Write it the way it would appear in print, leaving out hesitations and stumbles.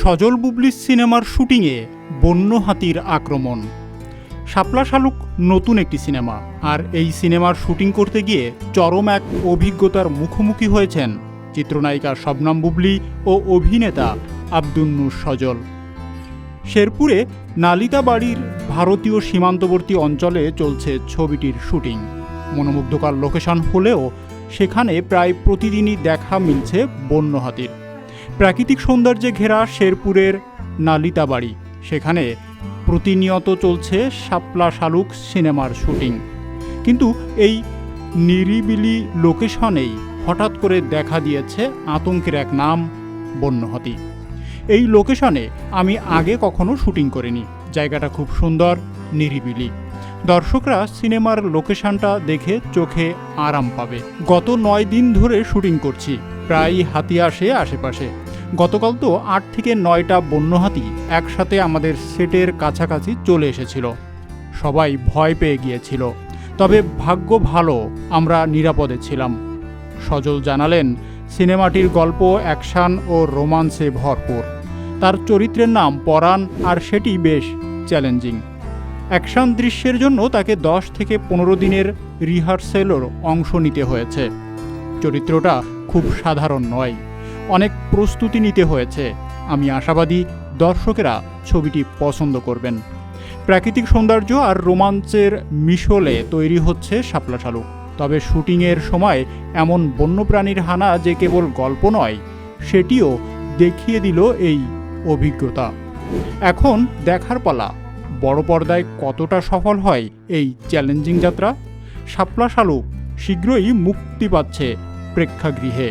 সজল বুবলি সিনেমার শুটিংয়ে বন্য হাতির আক্রমণ। শাপলা শালুক নতুন একটি সিনেমা, আর এই সিনেমার শুটিং করতে গিয়ে চরম এক অভিজ্ঞতার মুখোমুখি হয়েছেন চিত্রনায়িকা শবনম বুবলি ও অভিনেতা আব্দুন্নুর সজল। শেরপুরে নালিতাবাড়ির ভারতীয় সীমান্তবর্তী অঞ্চলে চলছে ছবিটির শুটিং। মনোমুগ্ধকর লোকেশন হলেও সেখানে প্রায় প্রতিদিনই দেখা মিলছে বন্য হাতির। প্রাকৃতিক সৌন্দর্যে ঘেরা শেরপুরের নালিতাবাড়ি, সেখানে প্রতিনিয়ত চলছে শাপলা শালুক সিনেমার শুটিং। কিন্তু এই নিরিবিলি লোকেশনেই হঠাৎ করে দেখা দিয়েছে আতঙ্কের এক নাম, বন্য হাতি। এই লোকেশনে আমি আগে কখনো শুটিং করিনি। জায়গাটা খুব সুন্দর, নিরিবিলি। দর্শকরা সিনেমার লোকেশনটা দেখে চোখে আরাম পাবে। গত 9 দিন ধরে শুটিং করছি, প্রায় হাতি আসে আশেপাশে। গতকাল তো 8 থেকে 9টা বন্য হাতি একসাথে আমাদের সেটের কাছাকাছি চলে এসেছিল। সবাই ভয় পেয়ে গিয়েছিল, তবে ভাগ্য ভালো, আমরা নিরাপদে ছিলাম। সজল জানালেন, সিনেমাটির গল্প অ্যাকশন ও রোমান্সে ভরপুর। তার চরিত্রের নাম পরাণ, আর সেটি বেশ চ্যালেঞ্জিং। অ্যাকশন দৃশ্যের জন্য তাকে 10 থেকে 15 দিনের রিহার্সেলের অংশ নিতে হয়েছে। চরিত্রটা খুব সাধারণ নয়, অনেক প্রস্তুতি নিতে হয়েছে। আমি আশাবাদী দর্শকেরা ছবিটি পছন্দ করবেন। প্রাকৃতিক সৌন্দর্য আর রোমাঞ্চের মিশলে তৈরি হচ্ছে শাপলা শালুক। তবে শুটিংয়ের সময় এমন বন্যপ্রাণীর হানা যে কেবল গল্প নয়, সেটিও দেখিয়ে দিল এই অভিজ্ঞতা। এখন দেখার পালা, বড় পর্দায় কতটা সফল হয় এই চ্যালেঞ্জিং যাত্রা। শাপলা শালুক শীঘ্রই মুক্তি পাচ্ছে প্রেক্ষাগৃহে।